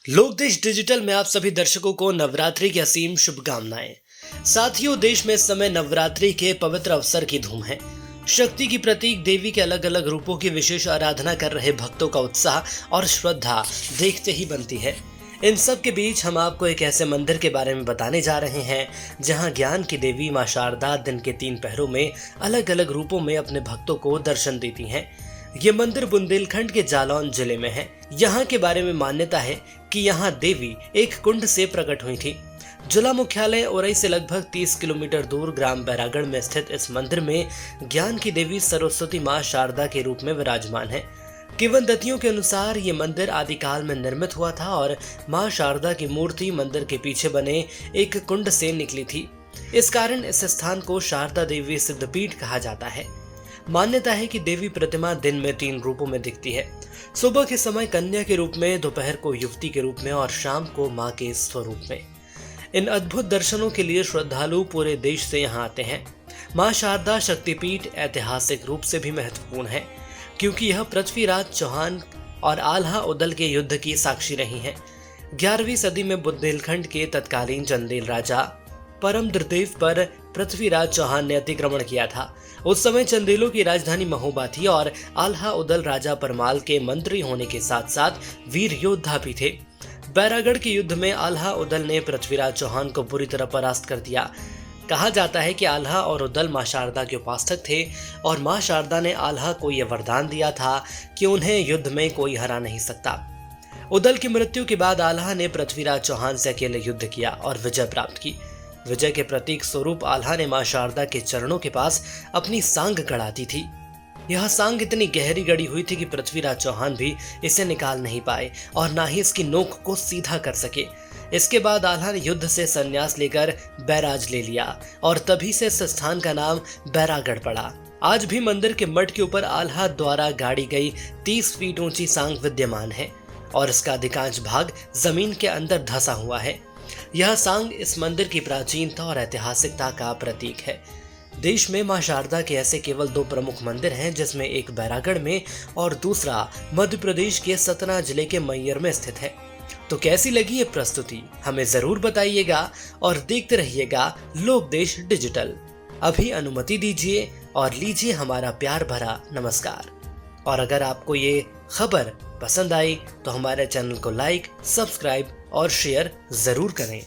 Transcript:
लोक देश डिजिटल में आप सभी दर्शकों को नवरात्रि की असीम शुभकामनाएं। साथियों, देश में इस समय नवरात्रि के पवित्र अवसर की धूम है। शक्ति की प्रतीक देवी के अलग अलग रूपों की विशेष आराधना कर रहे भक्तों का उत्साह और श्रद्धा देखते ही बनती है। इन सब के बीच हम आपको एक ऐसे मंदिर के बारे में बताने जा रहे हैं जहां ज्ञान की देवी मां शारदा दिन के 3 पहरों में अलग अलग रूपों में अपने भक्तों को दर्शन देती हैं। ये मंदिर बुंदेलखंड के जालौन जिले में है। यहाँ के बारे में मान्यता है कि यहाँ देवी एक कुंड से प्रकट हुई थी। जिला मुख्यालय उरई से लगभग 30 किलोमीटर दूर ग्राम बैरागढ़ में स्थित इस मंदिर में ज्ञान की देवी सरस्वती मां शारदा के रूप में विराजमान है। किंवदंतियों के अनुसार ये मंदिर आदिकाल में निर्मित हुआ था और मां शारदा की मूर्ति मंदिर के पीछे बने एक कुंड से निकली थी। इस कारण इस स्थान को शारदा देवी सिद्धपीठ कहा जाता है। मान्यता है कि देवी प्रतिमा दिन में 3 रूपों में दिखती है। सुबह के समय कन्या के रूप में, दोपहर को युवती के रूप में और शाम को मां के स्वरूप में। इन अद्भुत दर्शनों के लिए श्रद्धालु पूरे देश से यहाँ आते हैं। मां शारदा शक्तिपीठ ऐतिहासिक रूप से भी महत्वपूर्ण है, क्योंकि यह पृथ्वीराज चौहान और आल्हा उदल के युद्ध की साक्षी रही है। 11वीं सदी में बुंदेलखंड के तत्कालीन चंदेल राजा परमद्रदेव पर पृथ्वीराज चौहान ने अतिक्रमण किया था। उस समय चंदेलों की राजधानी महोबा थी और आल्हा उदल राजा परमाल के मंत्री होने के साथ साथ वीर योद्धा भी थे। बैरागढ़ के युद्ध में आल्हा उदल ने पृथ्वीराज चौहान को बुरी तरह परास्त कर दिया। कहा जाता है कि आल्हा और उदल मां शारदा के उपासक थे और मां शारदा ने आल्हा को यह वरदान दिया था कि उन्हें युद्ध में कोई हरा नहीं सकता। उदल की मृत्यु के बाद आल्हा ने पृथ्वीराज चौहान से अकेले युद्ध किया और विजय प्राप्त की। विजय के प्रतीक स्वरूप आल्हा ने मां शारदा के चरणों के पास अपनी सांग गड़ा दी थी। यह सांग इतनी गहरी गड़ी हुई थी कि पृथ्वीराज चौहान भी इसे निकाल नहीं पाए और ना ही इसकी नोक को सीधा कर सके। इसके बाद आल्हा ने युद्ध से संन्यास लेकर बैराज ले लिया और तभी से इस स्थान का नाम बैरागढ़ पड़ा। आज भी मंदिर के मठ के ऊपर आल्हा द्वारा गाड़ी गई 30 फीट ऊंची सांग विद्यमान है और इसका अधिकांश भाग जमीन के अंदर धंसा हुआ है। यह सांग इस मंदिर की प्राचीनता और ऐतिहासिकता का प्रतीक है। देश में मां शारदा के ऐसे केवल 2 प्रमुख मंदिर हैं, जिसमें एक बैरागढ़ में और दूसरा मध्य प्रदेश के सतना जिले के मैयर में स्थित है। तो कैसी लगी ये प्रस्तुति हमें जरूर बताइएगा और देखते रहिएगा लोक देश डिजिटल। अभी अनुमति दीजिए और लीजिए हमारा प्यार भरा नमस्कार। और अगर आपको ये खबर पसंद आई तो हमारे चैनल को लाइक, सब्सक्राइब और शेयर जरूर करें।